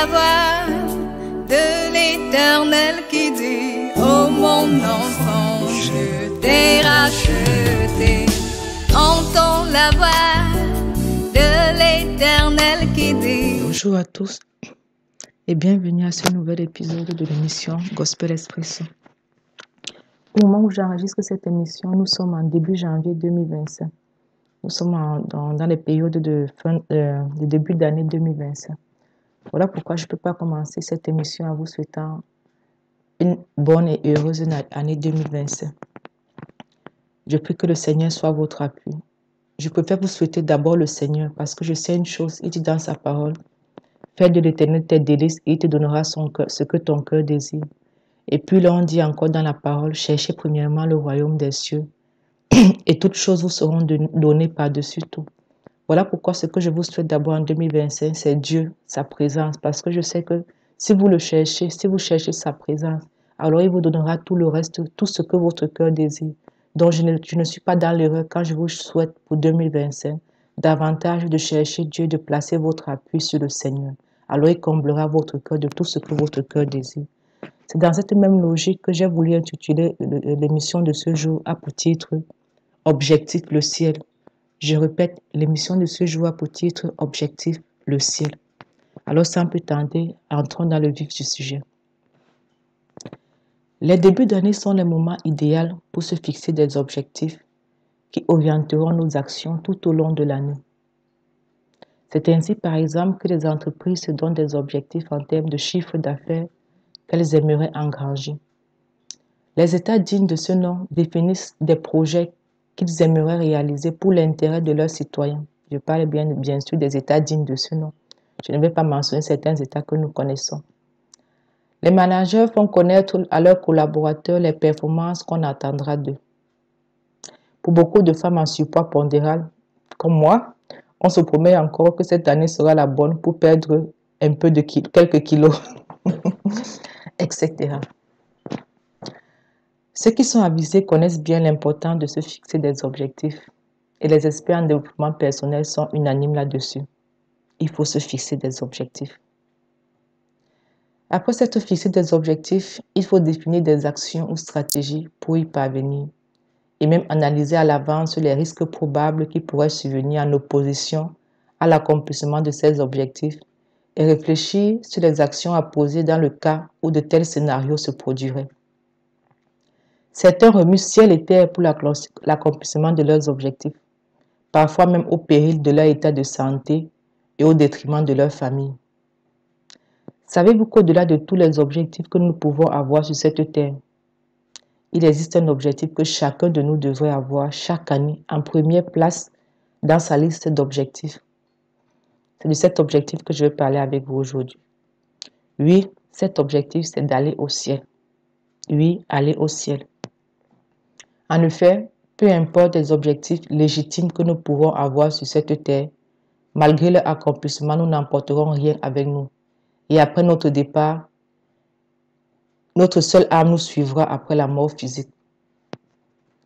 la voix de l'Éternel qui dit: oh mon enfant, je t'ai racheté. Entends la voix de l'Éternel qui dit. Bonjour à tous et bienvenue à ce nouvel épisode de l'émission Gospel Expression. Au moment où j'enregistre cette émission, nous sommes en début janvier 2025. Nous sommes dans les périodes de début d'année 2025. Voilà pourquoi je ne peux pas commencer cette émission en vous souhaitant une bonne et heureuse année 2025. Je prie que le Seigneur soit votre appui. Je préfère vous souhaiter d'abord le Seigneur parce que je sais une chose, il dit dans sa parole: fais de l'Éternel tes délices et il te donnera ce que ton cœur désire. Et puis là, on dit encore dans la parole: cherchez premièrement le royaume des cieux et toutes choses vous seront données par-dessus tout. Voilà pourquoi ce que je vous souhaite d'abord en 2025, c'est Dieu, sa présence. Parce que je sais que si vous le cherchez, si vous cherchez sa présence, alors il vous donnera tout le reste, tout ce que votre cœur désire. Donc je ne suis pas dans l'erreur quand je vous souhaite pour 2025 davantage de chercher Dieu, de placer votre appui sur le Seigneur. Alors il comblera votre cœur de tout ce que votre cœur désire. C'est dans cette même logique que j'ai voulu intituler l'émission de ce jour à pour titre « Objectif le ciel ». Je répète, l'émission de ce jour a pour titre « Objectif le ciel ». Alors sans plus tarder, entrons dans le vif du sujet. Les débuts d'année sont les moments idéaux pour se fixer des objectifs qui orienteront nos actions tout au long de l'année. C'est ainsi par exemple que les entreprises se donnent des objectifs en termes de chiffre d'affaires qu'elles aimeraient engranger. Les États dignes de ce nom définissent des projets qu'ils aimeraient réaliser pour l'intérêt de leurs citoyens. Je parle bien sûr des États dignes de ce nom. Je ne vais pas mentionner certains États que nous connaissons. Les managers font connaître à leurs collaborateurs les performances qu'on attendra d'eux. Pour beaucoup de femmes en surpoids pondéral, comme moi, on se promet encore que cette année sera la bonne pour perdre un peu de quelques kilos, etc. Ceux qui sont avisés connaissent bien l'importance de se fixer des objectifs et les experts en développement personnel sont unanimes là-dessus. Il faut se fixer des objectifs. Après s'être fixé des objectifs, il faut définir des actions ou stratégies pour y parvenir et même analyser à l'avance les risques probables qui pourraient survenir en opposition à l'accomplissement de ces objectifs et réfléchir sur les actions à poser dans le cas où de tels scénarios se produiraient. Certains remuent ciel et terre pour l'accomplissement de leurs objectifs, parfois même au péril de leur état de santé et au détriment de leur famille. Savez-vous qu'au-delà de tous les objectifs que nous pouvons avoir sur cette terre, il existe un objectif que chacun de nous devrait avoir chaque année en première place dans sa liste d'objectifs? C'est de cet objectif que je vais parler avec vous aujourd'hui. Oui, cet objectif, c'est d'aller au ciel. Oui, aller au ciel. En effet, peu importe les objectifs légitimes que nous pouvons avoir sur cette terre, malgré leur accomplissement, nous n'emporterons rien avec nous. Et après notre départ, notre seule âme nous suivra après la mort physique.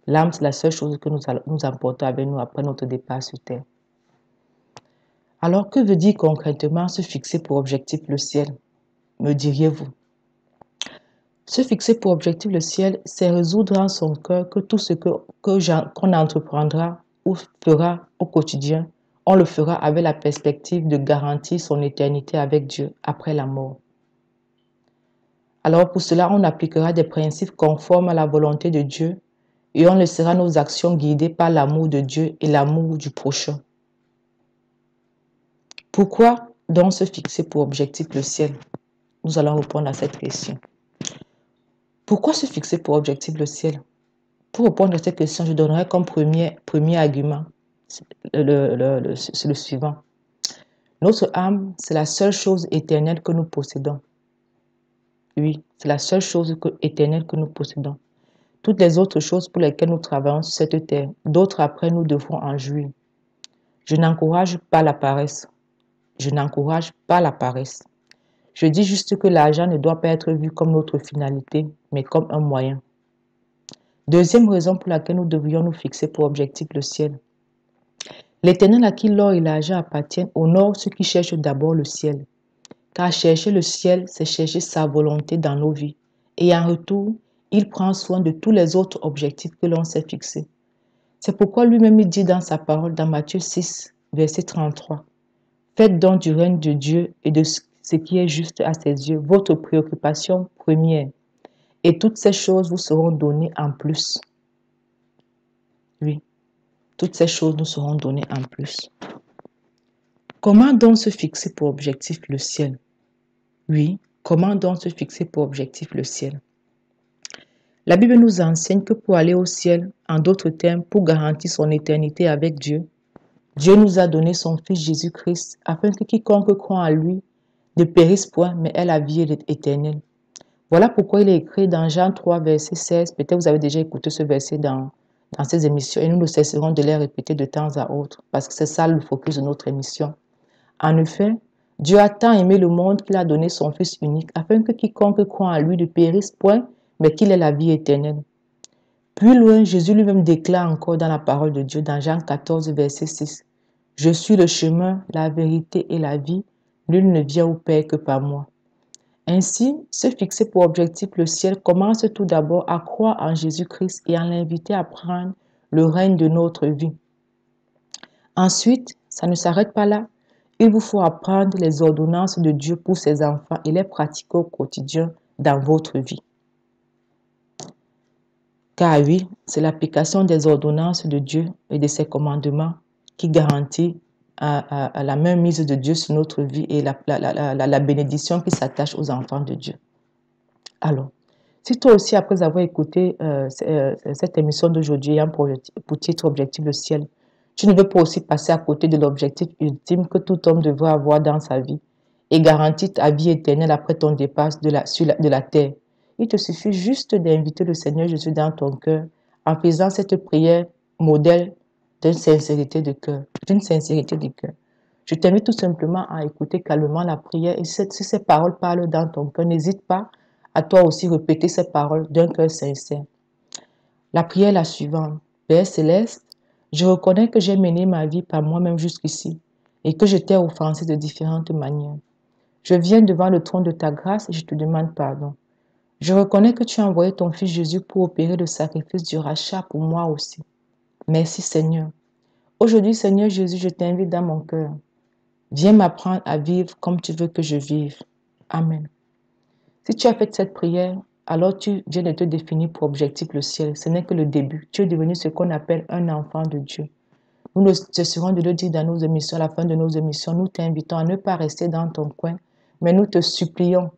L'âme, c'est la seule chose que nous emportons avec nous après notre départ sur terre. Alors, que veut dire concrètement se fixer pour objectif le ciel, me diriez-vous? Se fixer pour objectif le ciel, c'est résoudre en son cœur que tout ce qu'on entreprendra ou fera au quotidien, on le fera avec la perspective de garantir son éternité avec Dieu après la mort. Alors pour cela, on appliquera des principes conformes à la volonté de Dieu et on laissera nos actions guidées par l'amour de Dieu et l'amour du prochain. Pourquoi donc se fixer pour objectif le ciel? Nous allons répondre à cette question. Pourquoi se fixer pour objectif le ciel? Pour répondre à cette question, je donnerai comme premier argument le suivant. Notre âme, c'est la seule chose éternelle que nous possédons. Oui, c'est la seule chose éternelle que nous possédons. Toutes les autres choses pour lesquelles nous travaillons sur cette terre, d'autres après nous devrons en jouir. Je n'encourage pas la paresse. Je n'encourage pas la paresse. Je dis juste que l'argent ne doit pas être vu comme notre finalité, mais comme un moyen. Deuxième raison pour laquelle nous devrions nous fixer pour objectif le ciel. L'Éternel à qui l'or et l'argent appartiennent honore ceux qui cherchent d'abord le ciel, car chercher le ciel, c'est chercher sa volonté dans nos vies. Et en retour, il prend soin de tous les autres objectifs que l'on s'est fixés. C'est pourquoi lui-même il dit dans sa parole, dans Matthieu 6, verset 33, « Faites donc du règne de Dieu et de ce qui est juste à ses yeux votre préoccupation première, et toutes ces choses vous seront données en plus. » Oui, toutes ces choses nous seront données en plus. Comment donc se fixer pour objectif le ciel? Oui, comment donc se fixer pour objectif le ciel? La Bible nous enseigne que pour aller au ciel, en d'autres termes, pour garantir son éternité avec Dieu, Dieu nous a donné son Fils Jésus-Christ afin que quiconque croit en lui ne périsse point, mais ait la vie éternelle. Voilà pourquoi il est écrit dans Jean 3, verset 16. Peut-être vous avez déjà écouté ce verset dans ces émissions et nous ne cesserons de les répéter de temps à autre parce que c'est ça le focus de notre émission. En effet, Dieu a tant aimé le monde qu'il a donné son Fils unique afin que quiconque croit en lui ne périsse point, mais qu'il ait la vie éternelle. Plus loin, Jésus lui-même déclare encore dans la parole de Dieu, dans Jean 14, verset 6, « Je suis le chemin, la vérité et la vie, nul ne vient au Père que par moi. » Ainsi, se fixer pour objectif le ciel commence tout d'abord à croire en Jésus-Christ et à l'inviter à prendre le règne de notre vie. Ensuite, ça ne s'arrête pas là. Il vous faut apprendre les ordonnances de Dieu pour ses enfants et les pratiquer au quotidien dans votre vie. Car oui, c'est l'application des ordonnances de Dieu et de ses commandements qui garantit la mainmise de Dieu sur notre vie et la bénédiction qui s'attache aux enfants de Dieu. Alors, si toi aussi, après avoir écouté cette émission d'aujourd'hui ayant pour titre Objectif le ciel, tu ne veux pas aussi passer à côté de l'objectif ultime que tout homme devrait avoir dans sa vie et garantir ta vie éternelle après ton départ de la terre. Il te suffit juste d'inviter le Seigneur Jésus dans ton cœur en faisant cette prière modèle d'une sincérité de cœur. Je t'invite tout simplement à écouter calmement la prière et si ces paroles parlent dans ton cœur, n'hésite pas à toi aussi répéter ces paroles d'un cœur sincère. La prière est la suivante. Père céleste, je reconnais que j'ai mené ma vie par moi-même jusqu'ici et que je t'ai offensé de différentes manières. Je viens devant le trône de ta grâce et je te demande pardon. Je reconnais que tu as envoyé ton Fils Jésus pour opérer le sacrifice du rachat pour moi aussi. Merci Seigneur. Aujourd'hui, Seigneur Jésus, je t'invite dans mon cœur. Viens m'apprendre à vivre comme tu veux que je vive. Amen. Si tu as fait cette prière, alors tu viens de te définir pour objectif le ciel. Ce n'est que le début. Tu es devenu ce qu'on appelle un enfant de Dieu. Nous ne cesserons de le dire dans nos émissions, à la fin de nos émissions. Nous t'invitons à ne pas rester dans ton coin, mais nous te supplions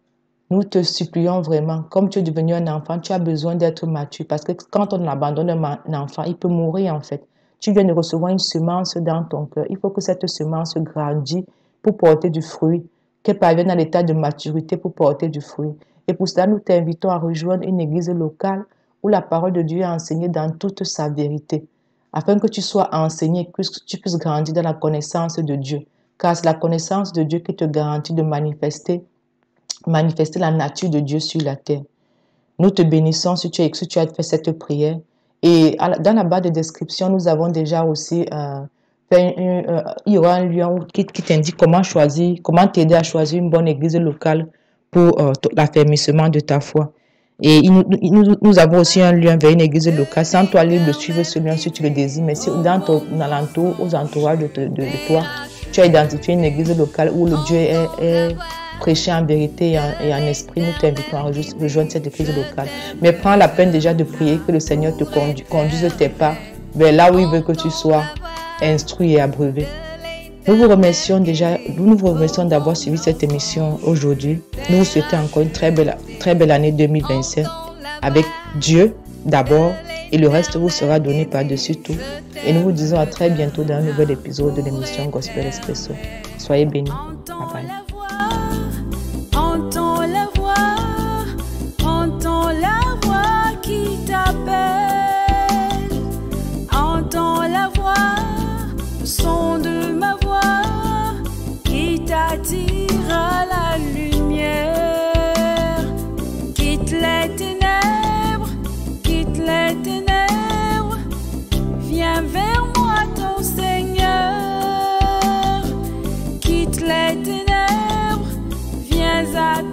vraiment, comme tu es devenu un enfant, tu as besoin d'être mature parce que quand on abandonne un enfant, il peut mourir en fait. Tu viens de recevoir une semence dans ton cœur. Il faut que cette semence grandisse pour porter du fruit, qu'elle parvienne à l'état de maturité pour porter du fruit. Et pour cela, nous t'invitons à rejoindre une église locale où la parole de Dieu est enseignée dans toute sa vérité, afin que tu sois enseigné, que tu puisses grandir dans la connaissance de Dieu. Car c'est la connaissance de Dieu qui te garantit de manifester la nature de Dieu sur la terre. Nous te bénissons si tu as fait cette prière. Et dans la barre de description, nous avons déjà aussi il y aura un lien qui t'indique comment t'aider à choisir une bonne église locale pour l'affermissement de ta foi. Et nous avons aussi un lien vers une église locale. Sans toi libre de suivre ce lien si tu le désires. Mais si dans ton alentour, aux entourages de toi, tu as identifié une église locale où le Dieu est prêché en vérité et en esprit, nous t'invitons à rejoindre cette église locale. Mais prends la peine déjà de prier que le Seigneur te conduise tes pas vers là où il veut que tu sois instruit et abreuvé. Nous vous remercions d'avoir suivi cette émission aujourd'hui. Nous vous souhaitons encore une très belle année 2025 avec Dieu d'abord et le reste vous sera donné par-dessus tout. Et nous vous disons à très bientôt dans un nouvel épisode de l'émission Gospel Espresso. Soyez bénis. Bye bye. Entends la voix qui t'appelle. Entends la voix, le son de ma voix qui t'attire à la lumière. Quitte les ténèbres, viens vers moi ton Seigneur. Quitte les ténèbres. à